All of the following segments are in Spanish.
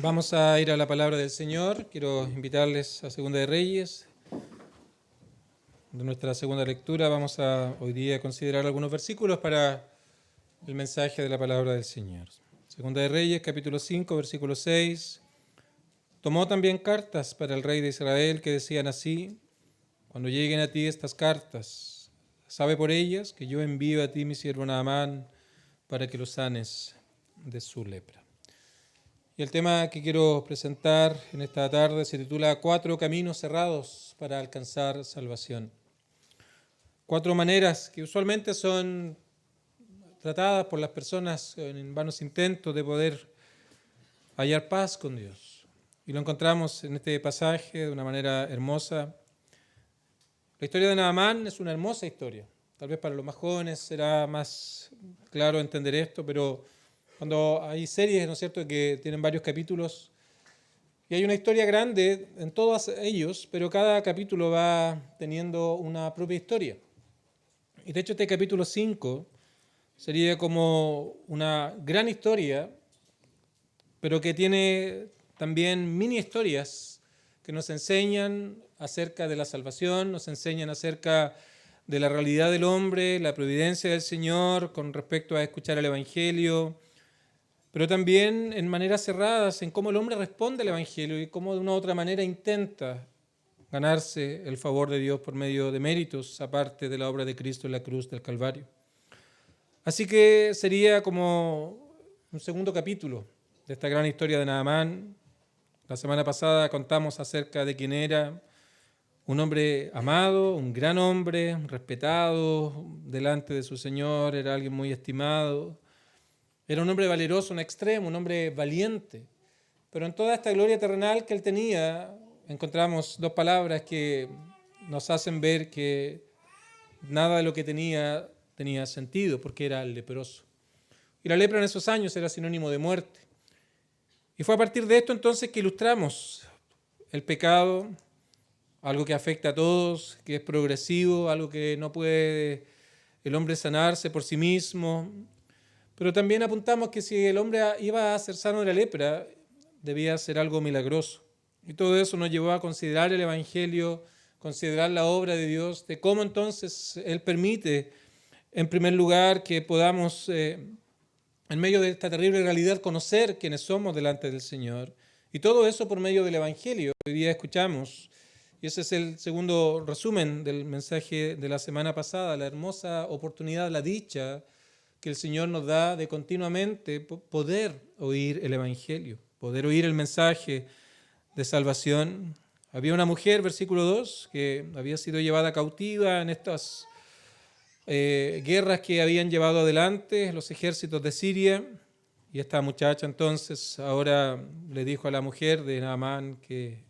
Vamos a ir a la palabra del Señor. Quiero invitarles a Segunda de Reyes. De nuestra segunda lectura vamos a hoy día considerar algunos versículos para el mensaje de la palabra del Señor. Segunda de Reyes, capítulo 5, versículo 6. Tomó también cartas para el rey de Israel que decían así: cuando lleguen a ti estas cartas, sabe por ellas que yo envío a ti mi siervo Naamán para que lo sanes de su lepra. Y el tema que quiero presentar en esta tarde se titula Cuatro caminos cerrados para alcanzar salvación. Cuatro maneras que usualmente son tratadas por las personas en vanos intentos de poder hallar paz con Dios. Y lo encontramos en este pasaje de una manera hermosa. La historia de Naamán es una hermosa historia. Tal vez para los más jóvenes será más claro entender esto, pero cuando hay series, ¿no es cierto?, que tienen varios capítulos y hay una historia grande en todos ellos, pero cada capítulo va teniendo una propia historia. Y de hecho este capítulo 5 sería como una gran historia, pero que tiene también mini historias que nos enseñan acerca de la salvación, nos enseñan acerca de la realidad del hombre, la providencia del Señor con respecto a escuchar el Evangelio, pero también en maneras cerradas en cómo el hombre responde al Evangelio y cómo de una u otra manera intenta ganarse el favor de Dios por medio de méritos, aparte de la obra de Cristo en la cruz del Calvario. Así que sería como un segundo capítulo de esta gran historia de Naamán. La semana pasada contamos acerca de quién era, un hombre amado, un gran hombre, respetado delante de su Señor, era alguien muy estimado. Era un hombre valeroso en extremo, un hombre valiente. Pero en toda esta gloria terrenal que él tenía, encontramos dos palabras que nos hacen ver que nada de lo que tenía sentido, porque era leproso. Y la lepra en esos años era sinónimo de muerte. Y fue a partir de esto entonces que ilustramos el pecado, algo que afecta a todos, que es progresivo, algo que no puede el hombre sanarse por sí mismo. Pero también apuntamos que si el hombre iba a ser sano de la lepra, debía ser algo milagroso. Y todo eso nos llevó a considerar el Evangelio, considerar la obra de Dios, de cómo entonces Él permite, en primer lugar, que podamos, en medio de esta terrible realidad, conocer quiénes somos delante del Señor. Y todo eso por medio del Evangelio. Hoy día escuchamos, y ese es el segundo resumen del mensaje de la semana pasada, la hermosa oportunidad, la dicha que el Señor nos da de continuamente poder oír el Evangelio, poder oír el mensaje de salvación. Había una mujer, versículo 2, que había sido llevada cautiva en estas guerras que habían llevado adelante los ejércitos de Siria, y esta muchacha entonces ahora le dijo a la mujer de Naamán que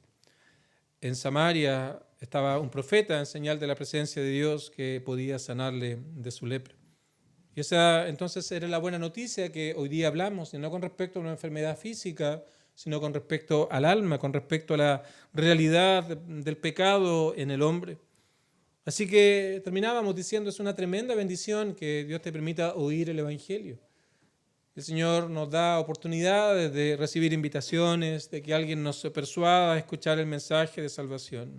en Samaria estaba un profeta en señal de la presencia de Dios que podía sanarle de su lepra. Y esa entonces era la buena noticia que hoy día hablamos, y no con respecto a una enfermedad física, sino con respecto al alma, con respecto a la realidad del pecado en el hombre. Así que terminábamos diciendo, es una tremenda bendición que Dios te permita oír el Evangelio. El Señor nos da oportunidades de recibir invitaciones, de que alguien nos persuada a escuchar el mensaje de salvación.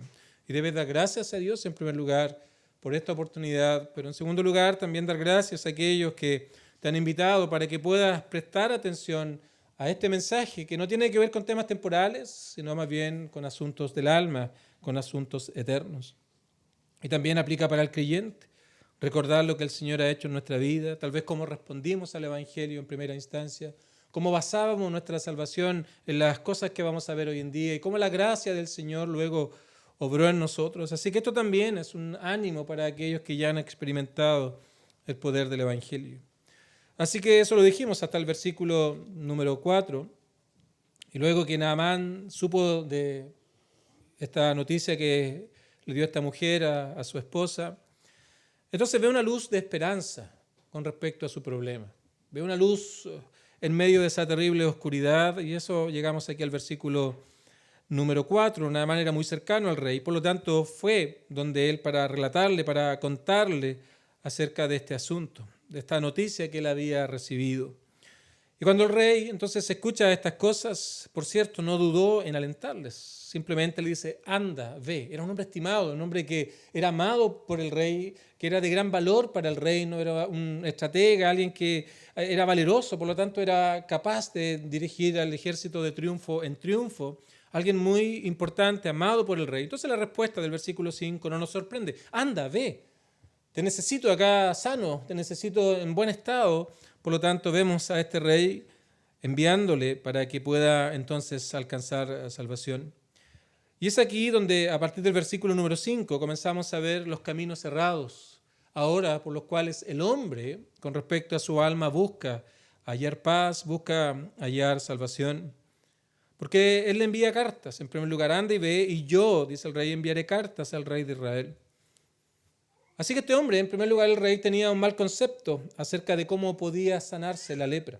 Y debes dar gracias a Dios en primer lugar por esta oportunidad, pero en segundo lugar también dar gracias a aquellos que te han invitado para que puedas prestar atención a este mensaje que no tiene que ver con temas temporales, sino más bien con asuntos del alma, con asuntos eternos. Y también aplica para el creyente, recordar lo que el Señor ha hecho en nuestra vida, tal vez cómo respondimos al Evangelio en primera instancia, cómo basábamos nuestra salvación en las cosas que vamos a ver hoy en día y cómo la gracia del Señor luego obró en nosotros. Así que esto también es un ánimo para aquellos que ya han experimentado el poder del Evangelio. Así que eso lo dijimos hasta el versículo número 4. Y luego que Naamán supo de esta noticia que le dio esta mujer a su esposa, entonces ve una luz de esperanza con respecto a su problema. Ve una luz en medio de esa terrible oscuridad, y eso llegamos aquí al versículo número 4, Naamán era muy cercano al rey, por lo tanto fue donde él para relatarle, para contarle acerca de este asunto, de esta noticia que él había recibido. Y cuando el rey entonces escucha estas cosas, por cierto, no dudó en alentarles. Simplemente le dice, anda, ve. Era un hombre estimado, un hombre que era amado por el rey, que era de gran valor para el reino, era un estratega, alguien que era valeroso, por lo tanto era capaz de dirigir al ejército de triunfo en triunfo. Alguien muy importante, amado por el rey. Entonces la respuesta del versículo 5 no nos sorprende. Anda, ve. Te necesito acá sano, te necesito en buen estado. Por lo tanto, vemos a este rey enviándole para que pueda entonces alcanzar salvación. Y es aquí donde, a partir del versículo número 5, comenzamos a ver los caminos cerrados, ahora por los cuales el hombre, con respecto a su alma, busca hallar paz, busca hallar salvación. Porque él le envía cartas. En primer lugar, anda y ve, y yo, dice el rey, enviaré cartas al rey de Israel. Así que este hombre, en primer lugar, el rey tenía un mal concepto acerca de cómo podía sanarse la lepra.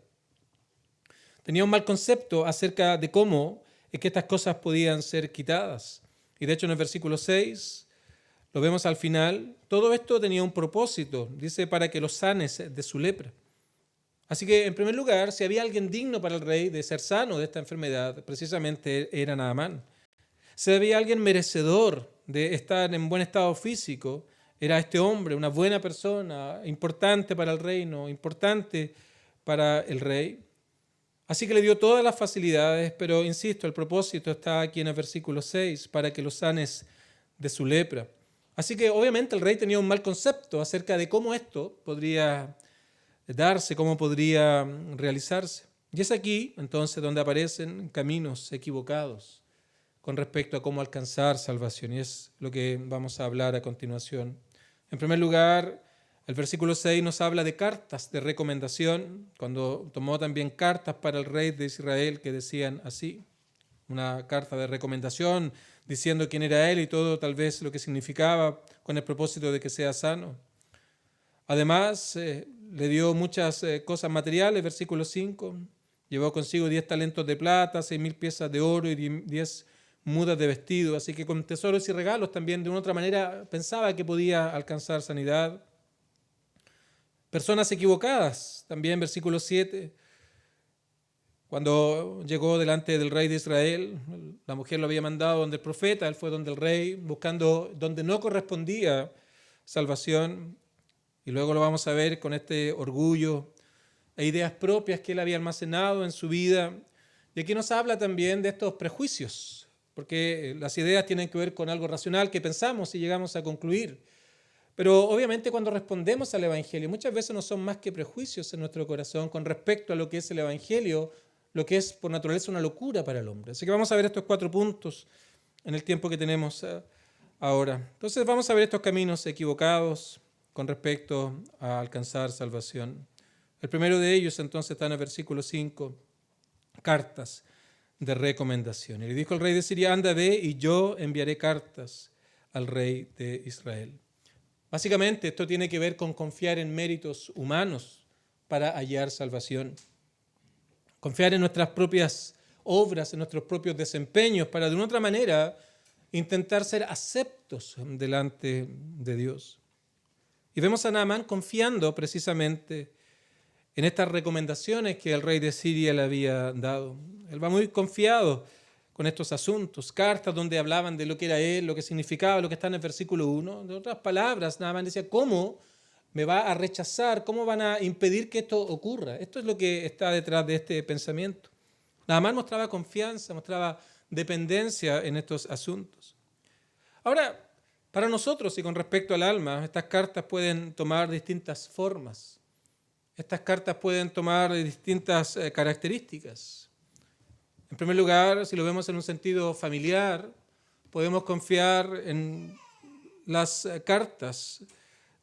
Tenía un mal concepto acerca de cómo es que estas cosas podían ser quitadas. Y de hecho en el versículo 6, lo vemos al final, todo esto tenía un propósito, dice, para que los sanes de su lepra. Así que, en primer lugar, si había alguien digno para el rey de ser sano de esta enfermedad, precisamente era Naamán. Si había alguien merecedor de estar en buen estado físico, era este hombre, una buena persona, importante para el reino, importante para el rey. Así que le dio todas las facilidades, pero insisto, el propósito está aquí en el versículo 6, para que lo sanes de su lepra. Así que obviamente el rey tenía un mal concepto acerca de cómo esto podría darse, cómo podría realizarse. Y es aquí entonces donde aparecen caminos equivocados con respecto a cómo alcanzar salvación. Y es lo que vamos a hablar a continuación. En primer lugar, el versículo 6 nos habla de cartas de recomendación, cuando tomó también cartas para el rey de Israel que decían así, una carta de recomendación diciendo quién era él y todo tal vez lo que significaba con el propósito de que sea sano. Además, le dio muchas cosas materiales, versículo 5, llevó consigo 10 talentos de plata, 6,000 piezas de oro y 10 mudas de vestido, así que con tesoros y regalos también de una otra manera pensaba que podía alcanzar sanidad. Personas equivocadas, también versículo 7, cuando llegó delante del rey de Israel, la mujer lo había mandado donde el profeta, él fue donde el rey, buscando donde no correspondía salvación, y luego lo vamos a ver con este orgullo e ideas propias que él había almacenado en su vida. Y aquí nos habla también de estos prejuicios, porque las ideas tienen que ver con algo racional que pensamos y llegamos a concluir. Pero obviamente cuando respondemos al Evangelio, muchas veces no son más que prejuicios en nuestro corazón con respecto a lo que es el Evangelio, lo que es por naturaleza una locura para el hombre. Así que vamos a ver estos 4 puntos en el tiempo que tenemos ahora. Entonces vamos a ver estos caminos equivocados con respecto a alcanzar salvación. El primero de ellos entonces está en el versículo 5, cartas de recomendación. Y le dijo el rey de Siria, anda, ve, y yo enviaré cartas al rey de Israel. Básicamente esto tiene que ver con confiar en méritos humanos para hallar salvación. Confiar en nuestras propias obras, en nuestros propios desempeños, para de una otra manera intentar ser aceptos delante de Dios. Y vemos a Naamán confiando precisamente en estas recomendaciones que el rey de Siria le había dado. Él va muy confiado con estos asuntos, cartas donde hablaban de lo que era él, lo que significaba, lo que está en el versículo 1. De otras palabras, Naamán decía, ¿cómo me va a rechazar? ¿Cómo van a impedir que esto ocurra? Esto es lo que está detrás de este pensamiento. Naamán mostraba confianza, mostraba dependencia en estos asuntos. Ahora, para nosotros y con respecto al alma, estas cartas pueden tomar distintas formas. Estas cartas pueden tomar distintas características. En primer lugar, si lo vemos en un sentido familiar, podemos confiar en las cartas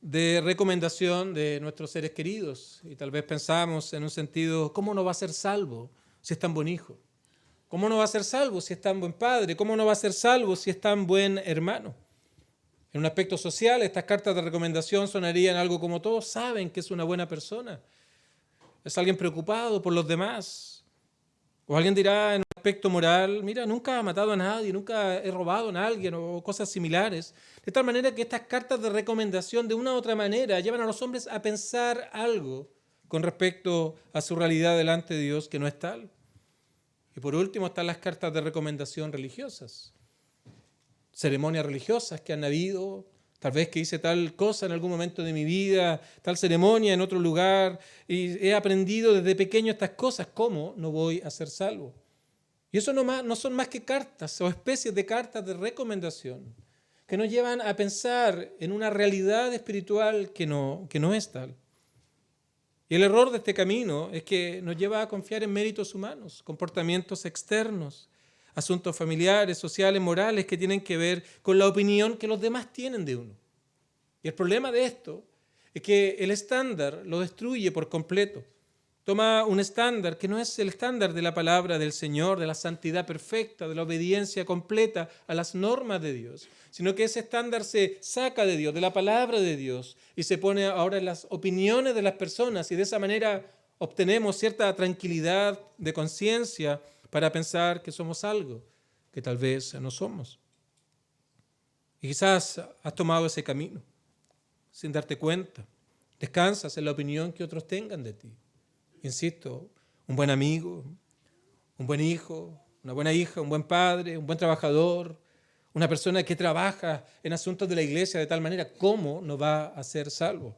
de recomendación de nuestros seres queridos. Y tal vez pensamos en un sentido, ¿cómo no va a ser salvo si es tan buen hijo? ¿Cómo no va a ser salvo si es tan buen padre? ¿Cómo no va a ser salvo si es tan buen hermano? En un aspecto social, estas cartas de recomendación sonarían algo como todos saben que es una buena persona. Es alguien preocupado por los demás. O alguien dirá en un aspecto moral, mira, nunca he matado a nadie, nunca he robado a alguien o cosas similares. De tal manera que estas cartas de recomendación de una u otra manera llevan a los hombres a pensar algo con respecto a su realidad delante de Dios, que no es tal. Y por último están las cartas de recomendación religiosas, ceremonias religiosas que han habido, tal vez que hice tal cosa en algún momento de mi vida, tal ceremonia en otro lugar, y he aprendido desde pequeño estas cosas. ¿Cómo no voy a ser salvo? Y eso no son más que cartas o especies de cartas de recomendación que nos llevan a pensar en una realidad espiritual que no es tal. Y el error de este camino es que nos lleva a confiar en méritos humanos, comportamientos externos, asuntos familiares, sociales, morales que tienen que ver con la opinión que los demás tienen de uno. Y el problema de esto es que el estándar lo destruye por completo. Toma un estándar que no es el estándar de la palabra del Señor, de la santidad perfecta, de la obediencia completa a las normas de Dios, sino que ese estándar se saca de Dios, de la palabra de Dios, y se pone ahora en las opiniones de las personas, y de esa manera obtenemos cierta tranquilidad de conciencia para pensar que somos algo que tal vez no somos. Y quizás has tomado ese camino sin darte cuenta. Descansas en la opinión que otros tengan de ti. Insisto, un buen amigo, un buen hijo, una buena hija, un buen padre, un buen trabajador, una persona que trabaja en asuntos de la iglesia de tal manera, ¿cómo no va a ser salvo?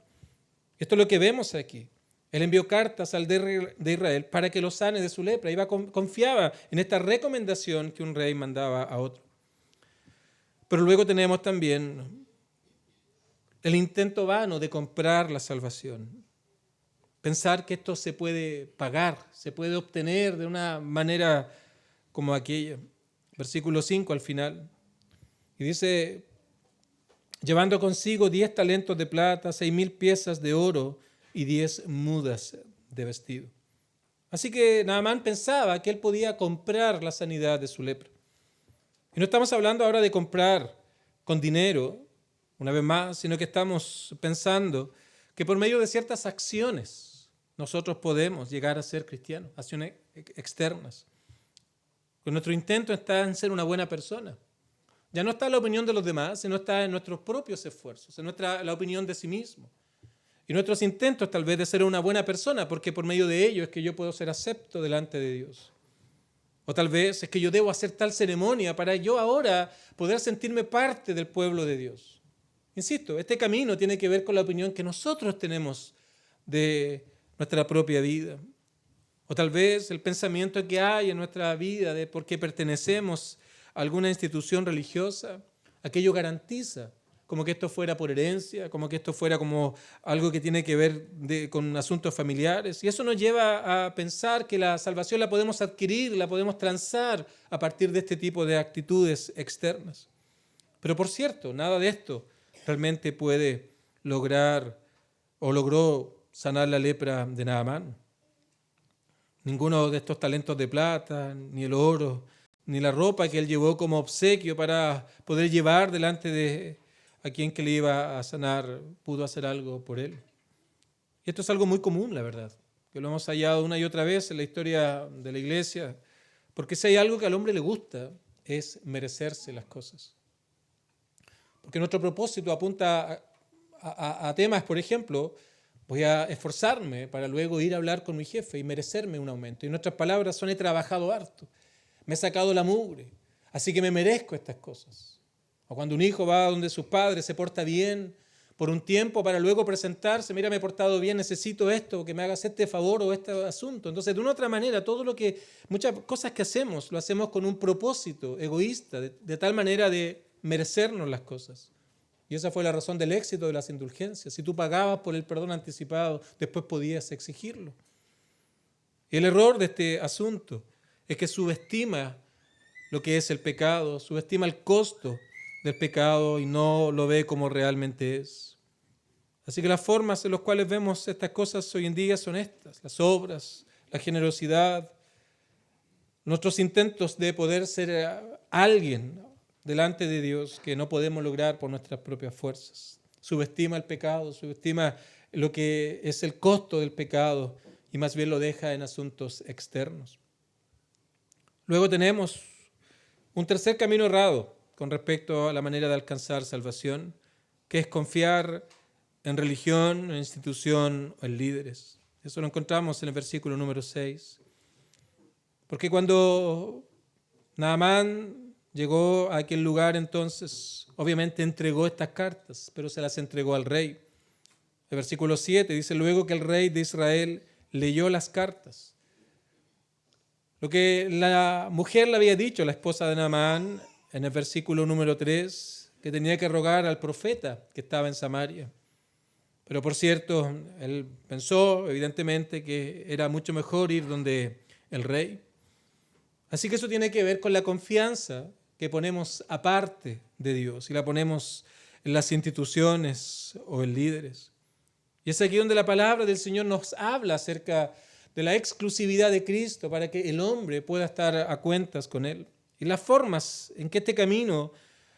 Esto es lo que vemos aquí. Él envió cartas al rey de Israel para que lo sane de su lepra. Confiaba en esta recomendación que un rey mandaba a otro. Pero luego tenemos también el intento vano de comprar la salvación. Pensar que esto se puede pagar, se puede obtener de una manera como aquella. Versículo 5 al final. Y dice, llevando consigo 10 talentos de plata, 6,000 piezas de oro y 10 mudas de vestido. Así que Naamán pensaba que él podía comprar la sanidad de su lepra. Y no estamos hablando ahora de comprar con dinero, una vez más, sino que estamos pensando que por medio de ciertas acciones nosotros podemos llegar a ser cristianos, acciones externas. Pues nuestro intento está en ser una buena persona. Ya no está en la opinión de los demás, sino está en nuestros propios esfuerzos, en la opinión de sí mismo. Y nuestros intentos tal vez de ser una buena persona, porque por medio de ello es que yo puedo ser acepto delante de Dios. O tal vez es que yo debo hacer tal ceremonia para yo ahora poder sentirme parte del pueblo de Dios. Insisto, este camino tiene que ver con la opinión que nosotros tenemos de nuestra propia vida. O tal vez el pensamiento que hay en nuestra vida de por qué pertenecemos a alguna institución religiosa, aquello garantiza como que esto fuera por herencia, como que esto fuera como algo que tiene que ver con asuntos familiares. Y eso nos lleva a pensar que la salvación la podemos adquirir, la podemos transar a partir de este tipo de actitudes externas. Pero por cierto, nada de esto realmente puede lograr o logró sanar la lepra de Naamán. Ninguno de estos talentos de plata, ni el oro, ni la ropa que él llevó como obsequio para poder llevar delante de a quien que le iba a sanar, pudo hacer algo por él. Y esto es algo muy común, la verdad, que lo hemos hallado una y otra vez en la historia de la iglesia, porque si hay algo que al hombre le gusta, es merecerse las cosas. Porque nuestro propósito apunta a temas, por ejemplo, voy a esforzarme para luego ir a hablar con mi jefe y merecerme un aumento. Y nuestras palabras son: he trabajado harto, me he sacado la mugre, así que me merezco estas cosas. O cuando un hijo va donde sus padres, se porta bien por un tiempo para luego presentarse: mira, me he portado bien, necesito esto, que me hagas este favor o este asunto. Entonces, de una u otra manera, muchas cosas que hacemos, lo hacemos con un propósito egoísta, de tal manera de merecernos las cosas. Y esa fue la razón del éxito de las indulgencias. Si tú pagabas por el perdón anticipado, después podías exigirlo. Y el error de este asunto es que subestima lo que es el pecado, subestima el costo del pecado y no lo ve como realmente es. Así que las formas en las cuales vemos estas cosas hoy en día son estas: las obras, la generosidad, nuestros intentos de poder ser alguien delante de Dios que no podemos lograr por nuestras propias fuerzas. Subestima el pecado, subestima lo que es el costo del pecado y más bien lo deja en asuntos externos. Luego tenemos un tercer camino errado con respecto a la manera de alcanzar salvación, que es confiar en religión, en institución o en líderes. Eso lo encontramos en el versículo número 6. Porque cuando Naamán llegó a aquel lugar, entonces obviamente entregó estas cartas, pero se las entregó al rey. El versículo 7 dice: luego que el rey de Israel leyó las cartas. Lo que la mujer le había dicho, la esposa de Naamán, en el versículo número 3, que tenía que rogar al profeta que estaba en Samaria. Pero por cierto, él pensó evidentemente que era mucho mejor ir donde el rey. Así que eso tiene que ver con la confianza que ponemos aparte de Dios y la ponemos en las instituciones o en líderes. Y es aquí donde la palabra del Señor nos habla acerca de la exclusividad de Cristo para que el hombre pueda estar a cuentas con Él. Y las formas en que este camino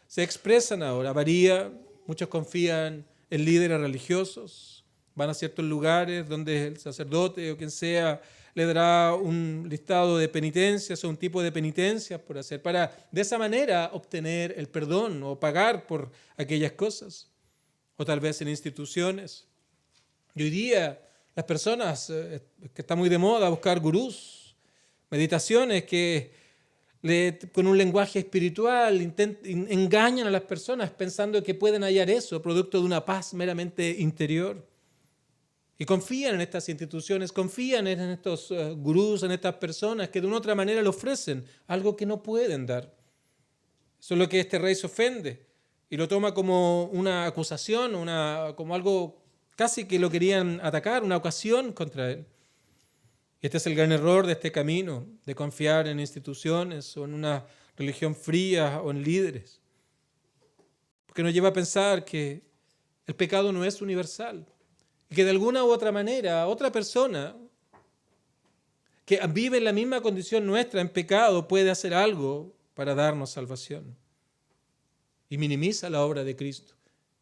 se expresan ahora varía. Muchos confían en líderes religiosos, van a ciertos lugares donde el sacerdote o quien sea le dará un listado de penitencias o un tipo de penitencias por hacer, para de esa manera obtener el perdón o pagar por aquellas cosas. O tal vez en instituciones. Y hoy día las personas, que está muy de moda buscar gurús, meditaciones que con un lenguaje espiritual engañan a las personas pensando que pueden hallar eso, producto de una paz meramente interior. Y confían en estas instituciones, confían en estos gurús, en estas personas que de una u otra manera le ofrecen algo que no pueden dar. Eso es lo que este rey se ofende y lo toma como una acusación, como algo casi que lo querían atacar, una ocasión contra él. Y este es el gran error de este camino, de confiar en instituciones o en una religión fría o en líderes. Porque nos lleva a pensar que el pecado no es universal. Y que de alguna u otra manera, otra persona que vive en la misma condición nuestra en pecado puede hacer algo para darnos salvación. Y minimiza la obra de Cristo.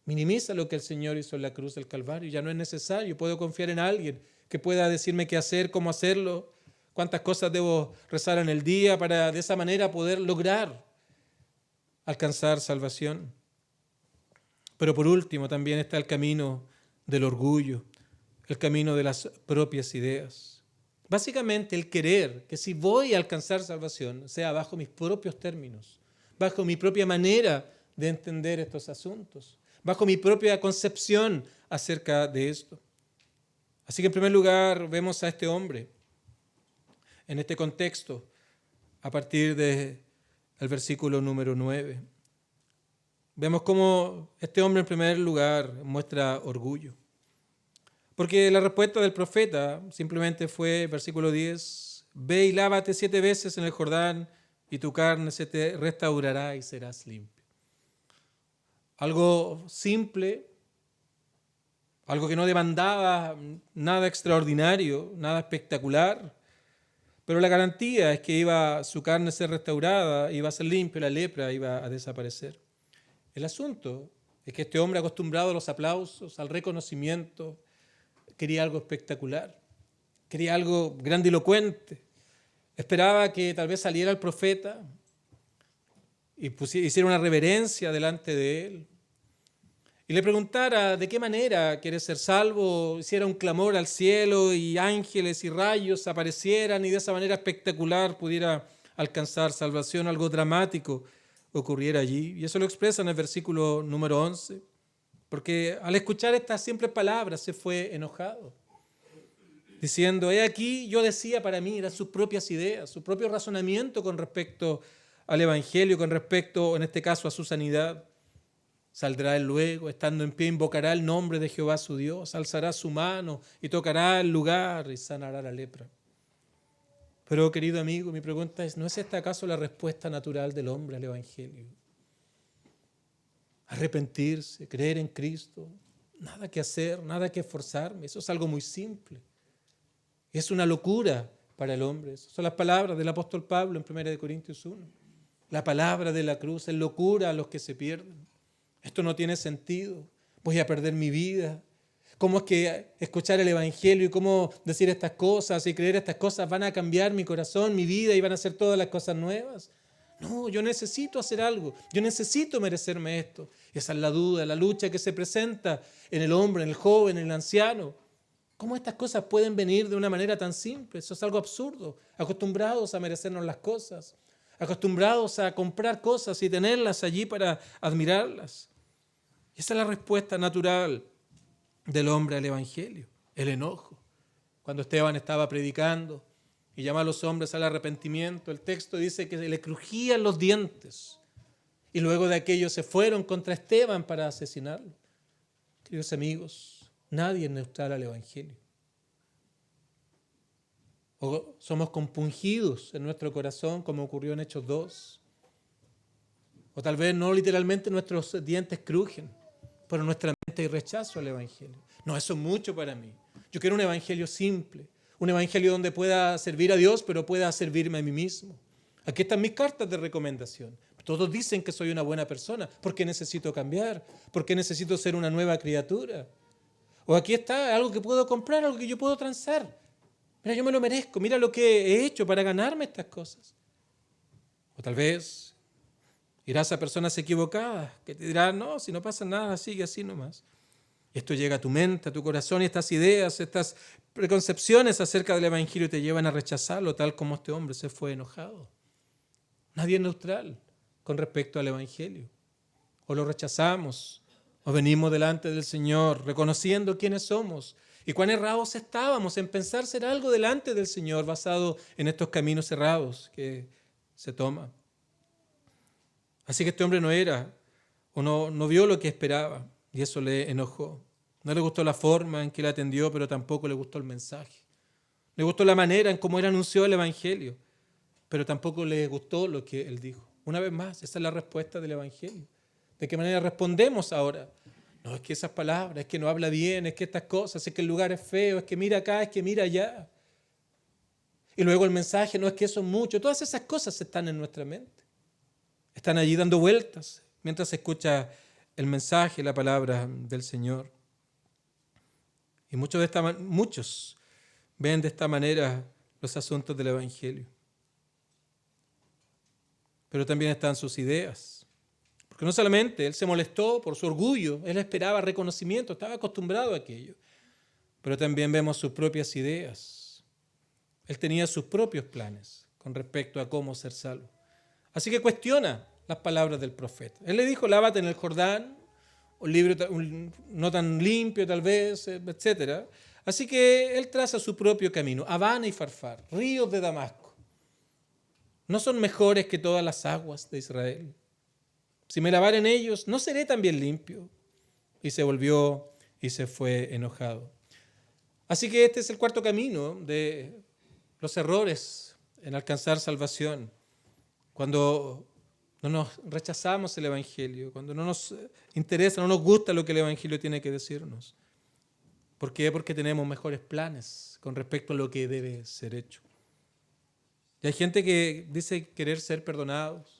Minimiza lo que el Señor hizo en la cruz del Calvario. Ya no es necesario. Puedo confiar en alguien que pueda decirme qué hacer, cómo hacerlo, cuántas cosas debo rezar en el día para de esa manera poder lograr alcanzar salvación. Pero por último también está el camino del orgullo, el camino de las propias ideas. Básicamente el querer que si voy a alcanzar salvación sea bajo mis propios términos, bajo mi propia manera de entender estos asuntos, bajo mi propia concepción acerca de esto. Así que en primer lugar vemos a este hombre en este contexto a partir del versículo número 9. Vemos cómo este hombre en primer lugar muestra orgullo. Porque la respuesta del profeta simplemente fue, versículo 10, ve y lávate 7 veces en el Jordán y tu carne se te restaurará y serás limpio. Algo simple, algo que no demandaba nada extraordinario, nada espectacular, pero la garantía es que su carne a ser restaurada, iba a ser limpia, la lepra iba a desaparecer. El asunto es que este hombre acostumbrado a los aplausos, al reconocimiento, quería algo espectacular, quería algo grandilocuente. Esperaba que tal vez saliera el profeta y hiciera una reverencia delante de él y le preguntara de qué manera quiere ser salvo, hiciera un clamor al cielo y ángeles y rayos aparecieran y de esa manera espectacular pudiera alcanzar salvación, algo dramático ocurriera allí. Y eso lo expresa en el versículo número 11, porque al escuchar estas simples palabras se fue enojado, diciendo, he aquí yo decía para mí, eran sus propias ideas, su propio razonamiento con respecto al Evangelio, con respecto, en este caso, a su sanidad. Saldrá él luego, estando en pie, invocará el nombre de Jehová su Dios, alzará su mano y tocará el lugar y sanará la lepra. Pero, querido amigo, mi pregunta es, ¿no es esta acaso la respuesta natural del hombre al Evangelio? Arrepentirse, creer en Cristo, nada que hacer, nada que esforzarme, eso es algo muy simple. Es una locura para el hombre. Esas son las palabras del apóstol Pablo en 1 Corintios 1. La palabra de la cruz es locura a los que se pierden. Esto no tiene sentido, voy a perder mi vida. ¿Cómo es que escuchar el Evangelio y cómo decir estas cosas y creer estas cosas van a cambiar mi corazón, mi vida y van a hacer todas las cosas nuevas? No, yo necesito hacer algo, yo necesito merecerme esto. Esa es la duda, la lucha que se presenta en el hombre, en el joven, en el anciano. ¿Cómo estas cosas pueden venir de una manera tan simple? Eso es algo absurdo. Acostumbrados a merecernos las cosas, acostumbrados a comprar cosas y tenerlas allí para admirarlas. Y esa es la respuesta natural del hombre al Evangelio, el enojo. Cuando Esteban estaba predicando y llama a los hombres al arrepentimiento, el texto dice que le crujían los dientes. Y luego de aquello se fueron contra Esteban para asesinarlo. Queridos amigos, nadie es neutral al Evangelio. O somos compungidos en nuestro corazón, como ocurrió en Hechos 2. O tal vez no literalmente nuestros dientes crujen, pero nuestra mente hay rechazo al Evangelio. No, eso es mucho para mí. Yo quiero un Evangelio simple, un Evangelio donde pueda servir a Dios, pero pueda servirme a mí mismo. Aquí están mis cartas de recomendación. Todos dicen que soy una buena persona. ¿Por qué necesito cambiar? ¿Por qué necesito ser una nueva criatura? O aquí está algo que puedo comprar, algo que yo puedo transar. Mira, yo me lo merezco. Mira lo que he hecho para ganarme estas cosas. O tal vez irás a personas equivocadas que te dirán, no, si no pasa nada, sigue así nomás. Y esto llega a tu mente, a tu corazón, y estas ideas, estas preconcepciones acerca del Evangelio te llevan a rechazarlo, tal como este hombre se fue enojado. Nadie es neutral con respecto al Evangelio. O lo rechazamos, o venimos delante del Señor reconociendo quiénes somos y cuán errados estábamos en pensar ser algo delante del Señor basado en estos caminos errados que se toman. Así que este hombre no era, o no vio lo que esperaba, y eso le enojó. No le gustó la forma en que le atendió, pero tampoco le gustó el mensaje. Le gustó la manera en cómo él anunció el Evangelio, pero tampoco le gustó lo que él dijo. Una vez más, esa es la respuesta del Evangelio. ¿De qué manera respondemos ahora? No, es que esas palabras, es que no habla bien, es que estas cosas, es que el lugar es feo, es que mira acá, es que mira allá. Y luego el mensaje, no es que eso es mucho. Todas esas cosas están en nuestra mente. Están allí dando vueltas mientras se escucha el mensaje, la palabra del Señor. Y muchos ven de esta manera los asuntos del Evangelio. Pero también están sus ideas. Porque no solamente él se molestó por su orgullo, él esperaba reconocimiento, estaba acostumbrado a aquello. Pero también vemos sus propias ideas. Él tenía sus propios planes con respecto a cómo ser salvo. Así que cuestiona las palabras del profeta. Él le dijo, lávate en el Jordán, un libro no tan limpio tal vez, etc. Así que él traza su propio camino. Abana y Farfar, ríos de Damasco, ¿no son mejores que todas las aguas de Israel? Si me lavare en ellos, ¿no seré también limpio? Y se volvió y se fue enojado. Así que este es el cuarto camino de los errores en alcanzar salvación. Cuando no nos rechazamos el Evangelio, cuando no nos interesa, no nos gusta lo que el Evangelio tiene que decirnos. ¿Por qué? Porque tenemos mejores planes con respecto a lo que debe ser hecho. Y hay gente que dice querer ser perdonados.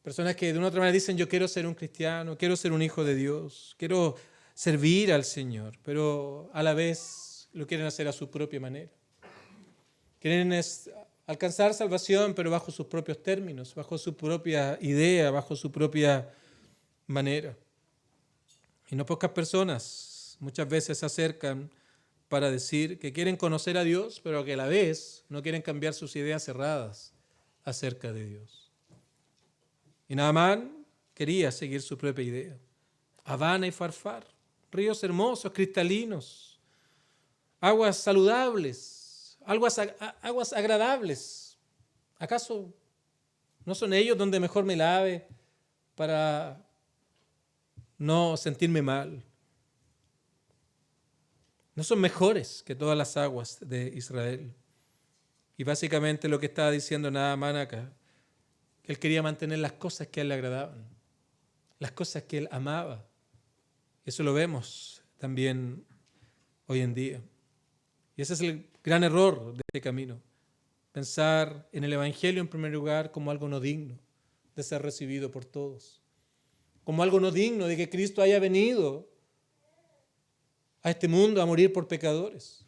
Personas que de una u otra manera dicen, yo quiero ser un cristiano, quiero ser un hijo de Dios, quiero servir al Señor, pero a la vez lo quieren hacer a su propia manera. Quieren alcanzar salvación, pero bajo sus propios términos, bajo su propia idea, bajo su propia manera. Y no pocas personas muchas veces se acercan para decir que quieren conocer a Dios, pero que a la vez no quieren cambiar sus ideas cerradas acerca de Dios. Y Naamán quería seguir su propia idea. Abana y Farfar, ríos hermosos, cristalinos, aguas saludables, aguas agradables. ¿Acaso no son ellos donde mejor me lave para no sentirme mal? No son mejores que todas las aguas de Israel. Y básicamente lo que estaba diciendo Naamán acá, que él quería mantener las cosas que a él le agradaban, las cosas que él amaba. Eso lo vemos también hoy en día. Y ese es el gran error de este camino. Pensar en el Evangelio en primer lugar como algo no digno de ser recibido por todos. Como algo no digno de que Cristo haya venido a este mundo a morir por pecadores.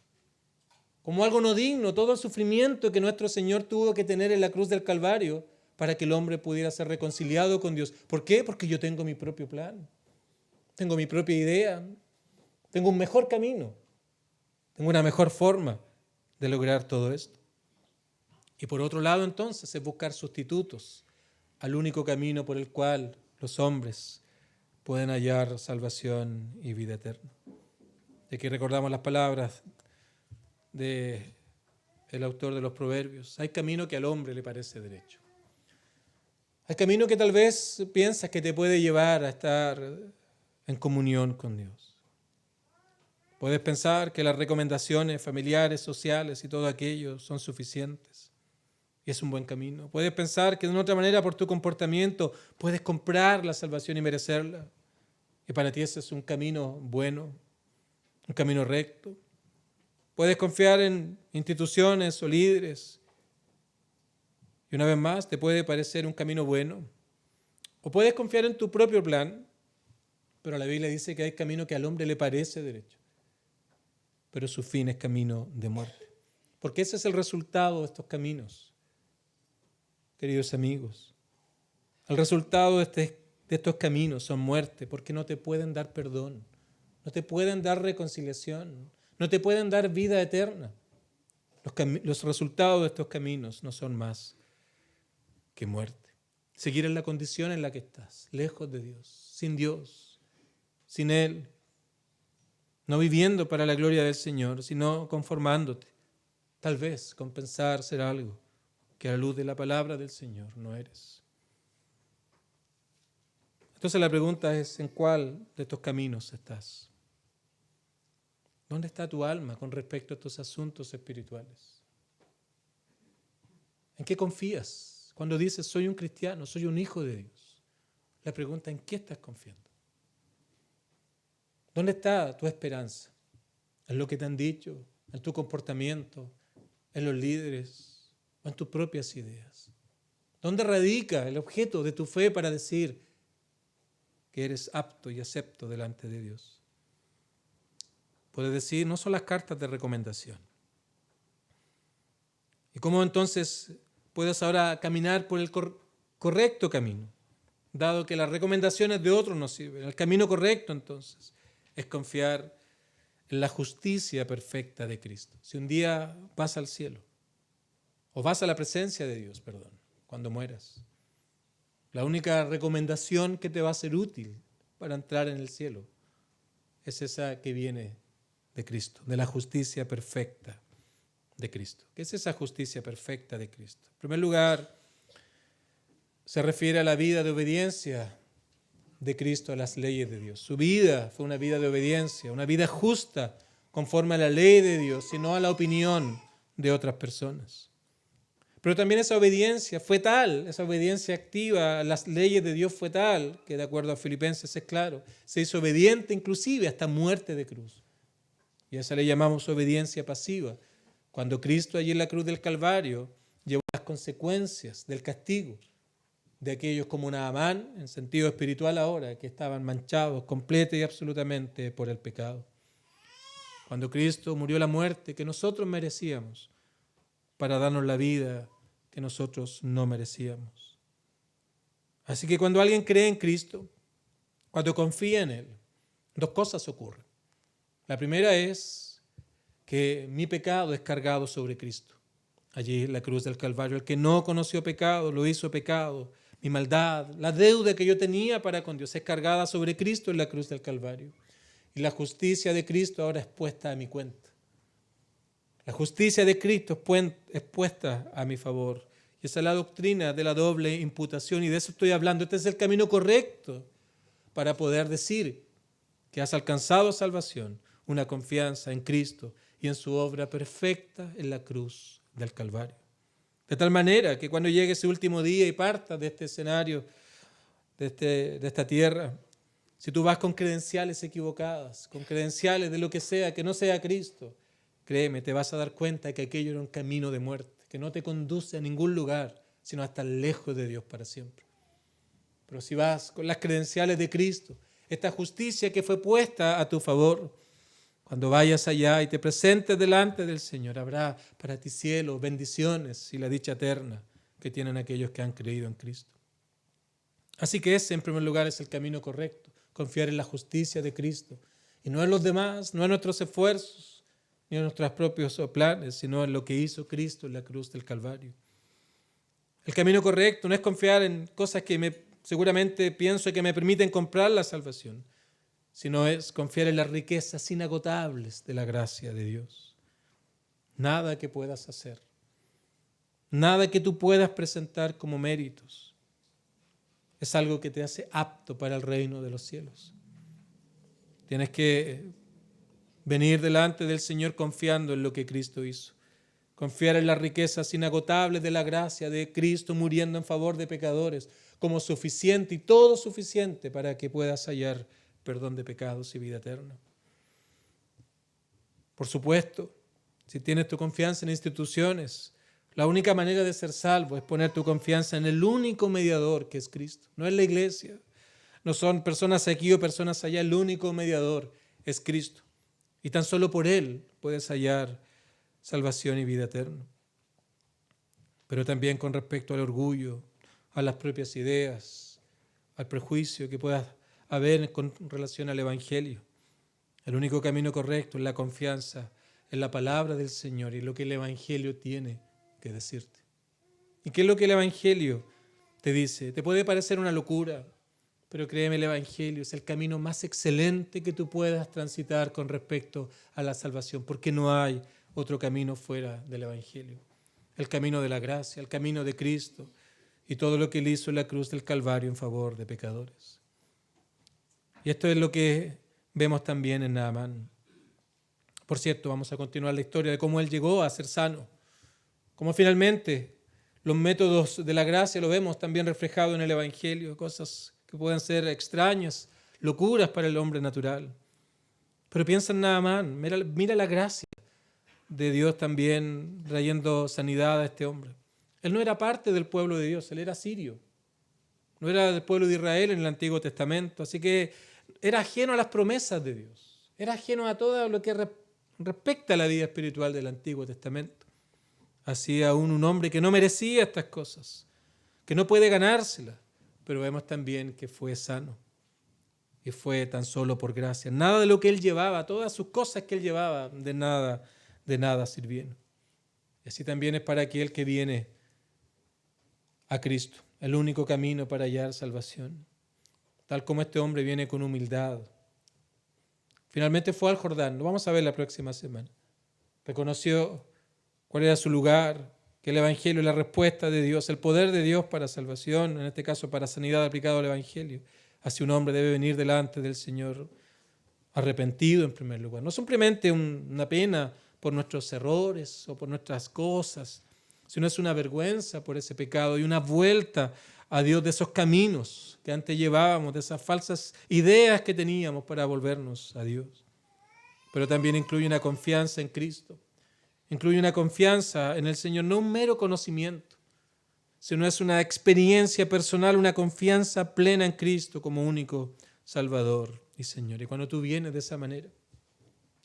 Como algo no digno todo el sufrimiento que nuestro Señor tuvo que tener en la cruz del Calvario para que el hombre pudiera ser reconciliado con Dios. ¿Por qué? Porque yo tengo mi propio plan, tengo mi propia idea, tengo un mejor camino. Tengo una mejor forma de lograr todo esto. Y por otro lado, entonces, es buscar sustitutos al único camino por el cual los hombres pueden hallar salvación y vida eterna. Y aquí recordamos las palabras del autor de los Proverbios. Hay camino que al hombre le parece derecho. Hay camino que tal vez piensas que te puede llevar a estar en comunión con Dios. Puedes pensar que las recomendaciones familiares, sociales y todo aquello son suficientes. Y es un buen camino. Puedes pensar que de una otra manera por tu comportamiento puedes comprar la salvación y merecerla. Y para ti ese es un camino bueno, un camino recto. Puedes confiar en instituciones o líderes. Y una vez más te puede parecer un camino bueno. O puedes confiar en tu propio plan. Pero la Biblia dice que hay camino que al hombre le parece derecho, pero su fin es camino de muerte. Porque ese es el resultado de estos caminos, queridos amigos. El resultado de estos caminos son muerte, porque no te pueden dar perdón, no te pueden dar reconciliación, no te pueden dar vida eterna. Los resultados de estos caminos no son más que muerte. Seguir en la condición en la que estás, lejos de Dios, sin Él, no viviendo para la gloria del Señor, sino conformándote, tal vez con pensar ser algo que a la luz de la palabra del Señor no eres. Entonces la pregunta es, ¿en cuál de estos caminos estás? ¿Dónde está tu alma con respecto a estos asuntos espirituales? ¿En qué confías? Cuando dices, soy un cristiano, soy un hijo de Dios. La pregunta, ¿en qué estás confiando? ¿Dónde está tu esperanza? ¿En lo que te han dicho? ¿En tu comportamiento? ¿En los líderes? ¿O en tus propias ideas? ¿Dónde radica el objeto de tu fe para decir que eres apto y acepto delante de Dios? Puedes decir, no son las cartas de recomendación. ¿Y cómo entonces puedes ahora caminar por el correcto camino? Dado que las recomendaciones de otros no sirven. El camino correcto entonces es confiar en la justicia perfecta de Cristo. Si un día vas al cielo, o vas a la presencia de Dios, cuando mueras, la única recomendación que te va a ser útil para entrar en el cielo es esa que viene de Cristo, de la justicia perfecta de Cristo. ¿Qué es esa justicia perfecta de Cristo? En primer lugar, se refiere a la vida de obediencia de Cristo a las leyes de Dios. Su vida fue una vida de obediencia, una vida justa conforme a la ley de Dios y no a la opinión de otras personas. Pero también esa obediencia fue tal, esa obediencia activa a las leyes de Dios fue tal, que de acuerdo a Filipenses es claro, se hizo obediente inclusive hasta muerte de cruz. Y a esa le llamamos obediencia pasiva. Cuando Cristo allí en la cruz del Calvario llevó las consecuencias del castigo de aquellos como Naamán, en sentido espiritual ahora, que estaban manchados completa y absolutamente por el pecado. Cuando Cristo murió la muerte que nosotros merecíamos para darnos la vida que nosotros no merecíamos. Así que cuando alguien cree en Cristo, cuando confía en Él, dos cosas ocurren. La primera es que mi pecado es cargado sobre Cristo. Allí en la cruz del Calvario, el que no conoció pecado, lo hizo pecado. Mi maldad, la deuda que yo tenía para con Dios es cargada sobre Cristo en la cruz del Calvario. Y la justicia de Cristo ahora es puesta a mi cuenta. La justicia de Cristo es puesta a mi favor. Y esa es la doctrina de la doble imputación y de eso estoy hablando. Este es el camino correcto para poder decir que has alcanzado salvación, una confianza en Cristo y en su obra perfecta en la cruz del Calvario. De tal manera que cuando llegue ese último día y partas de este escenario, de esta tierra, si tú vas con credenciales equivocadas, con credenciales de lo que sea, que no sea Cristo, créeme, te vas a dar cuenta que aquello era un camino de muerte, que no te conduce a ningún lugar, sino hasta lejos de Dios para siempre. Pero si vas con las credenciales de Cristo, esta justicia que fue puesta a tu favor, cuando vayas allá y te presentes delante del Señor, habrá para ti cielo, bendiciones y la dicha eterna que tienen aquellos que han creído en Cristo. Así que ese, en primer lugar, es el camino correcto, confiar en la justicia de Cristo y no en los demás, no en nuestros esfuerzos, ni en nuestros propios planes, sino en lo que hizo Cristo en la cruz del Calvario. El camino correcto no es confiar en cosas que seguramente pienso que me permiten comprar la salvación, sino es confiar en las riquezas inagotables de la gracia de Dios. Nada que puedas hacer, nada que tú puedas presentar como méritos, es algo que te hace apto para el reino de los cielos. Tienes que venir delante del Señor confiando en lo que Cristo hizo. Confiar en las riquezas inagotables de la gracia de Cristo muriendo en favor de pecadores como suficiente y todo suficiente para que puedas hallar perdón de pecados y vida eterna. Por supuesto, si tienes tu confianza en instituciones, la única manera de ser salvo es poner tu confianza en el único mediador que es Cristo. No es la iglesia, no son personas aquí o personas allá, el único mediador es Cristo. Y tan solo por Él puedes hallar salvación y vida eterna. Pero también con respecto al orgullo, a las propias ideas, al prejuicio que puedas haber con relación al Evangelio. El único camino correcto es la confianza en la palabra del Señor y lo que el Evangelio tiene que decirte. ¿Y qué es lo que el Evangelio te dice? Te puede parecer una locura, pero créeme, el Evangelio es el camino más excelente que tú puedas transitar con respecto a la salvación, porque no hay otro camino fuera del Evangelio. El camino de la gracia, el camino de Cristo y todo lo que Él hizo en la cruz del Calvario en favor de pecadores. Y esto es lo que vemos también en Naamán. Por cierto, vamos a continuar la historia de cómo él llegó a ser sano, cómo finalmente los métodos de la gracia lo vemos también reflejado en el Evangelio, cosas que pueden ser extrañas, locuras para el hombre natural. Pero piensa en Naamán, mira la gracia de Dios también trayendo sanidad a este hombre. Él no era parte del pueblo de Dios, él era sirio. No era del pueblo de Israel en el Antiguo Testamento, así que era ajeno a las promesas de Dios. Era ajeno a todo lo que respecta a la vida espiritual del Antiguo Testamento. Así aún un hombre que no merecía estas cosas, que no puede ganárselas, pero vemos también que fue sano. Y fue tan solo por gracia. Nada de lo que él llevaba, todas sus cosas que él llevaba, de nada sirvieron. Y así también es para aquel que viene a Cristo, el único camino para hallar salvación. Tal como este hombre viene con humildad. Finalmente fue al Jordán, lo vamos a ver la próxima semana. Reconoció cuál era su lugar, que el Evangelio es la respuesta de Dios, el poder de Dios para salvación, en este caso para sanidad aplicado al Evangelio. Así un hombre debe venir delante del Señor arrepentido en primer lugar. No simplemente una pena por nuestros errores o por nuestras cosas, sino es una vergüenza por ese pecado y una vuelta a Dios de esos caminos que antes llevábamos, de esas falsas ideas que teníamos para volvernos a Dios. Pero también incluye una confianza en Cristo, incluye una confianza en el Señor, no un mero conocimiento, sino es una experiencia personal, una confianza plena en Cristo como único Salvador y Señor. Y cuando tú vienes de esa manera,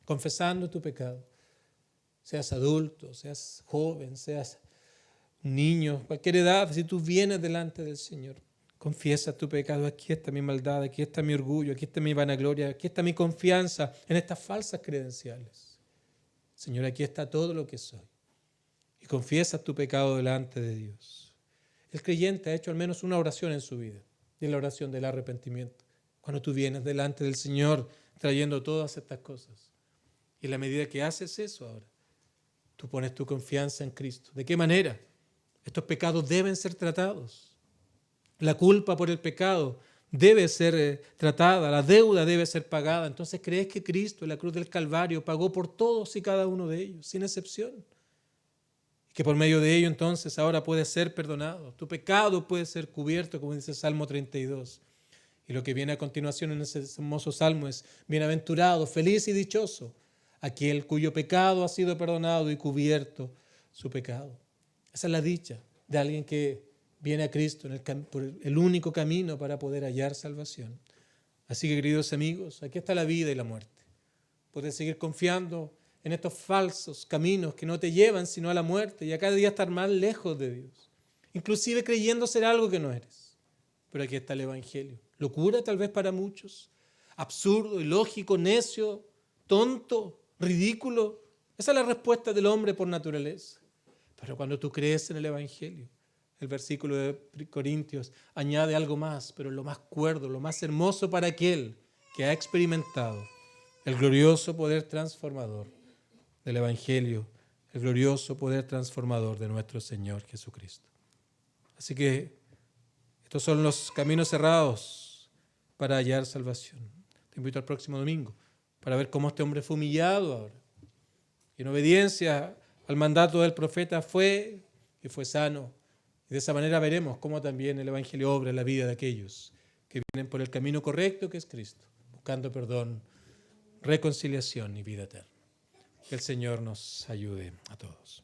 confesando tu pecado, seas adulto, seas joven, seas niño, cualquier edad, si tú vienes delante del Señor, confiesas tu pecado, aquí está mi maldad, aquí está mi orgullo, aquí está mi vanagloria, aquí está mi confianza en estas falsas credenciales. Señor, aquí está todo lo que soy. Y confiesas tu pecado delante de Dios. El creyente ha hecho al menos una oración en su vida, y es la oración del arrepentimiento. Cuando tú vienes delante del Señor trayendo todas estas cosas. Y en la medida que haces eso ahora, tú pones tu confianza en Cristo. ¿De qué manera? Estos pecados deben ser tratados. La culpa por el pecado debe ser tratada, la deuda debe ser pagada. Entonces, ¿crees que Cristo en la cruz del Calvario pagó por todos y cada uno de ellos, sin excepción? Y que por medio de ello entonces ahora puedes ser perdonado. Tu pecado puede ser cubierto, como dice Salmo 32. Y lo que viene a continuación en ese hermoso salmo es: bienaventurado, feliz y dichoso aquel cuyo pecado ha sido perdonado y cubierto su pecado. Esa es la dicha de alguien que viene a Cristo por el único camino para poder hallar salvación. Así que, queridos amigos, aquí está la vida y la muerte. Puedes seguir confiando en estos falsos caminos que no te llevan sino a la muerte y a cada día estar más lejos de Dios, inclusive creyendo ser algo que no eres. Pero aquí está el Evangelio. Locura tal vez para muchos, absurdo, ilógico, necio, tonto, ridículo, Esa es la respuesta del hombre por naturaleza. Pero cuando tú crees en el Evangelio, el versículo de Corintios añade algo más, pero lo más cuerdo, lo más hermoso para aquel que ha experimentado el glorioso poder transformador del Evangelio, el glorioso poder transformador de nuestro Señor Jesucristo. Así que estos son los caminos cerrados para hallar salvación. Te invito al próximo domingo para ver cómo este hombre fue humillado ahora. Y en obediencia al mandato del profeta fue y fue sano. Y de esa manera veremos cómo también el Evangelio obra en la vida de aquellos que vienen por el camino correcto que es Cristo, buscando perdón, reconciliación y vida eterna. Que el Señor nos ayude a todos.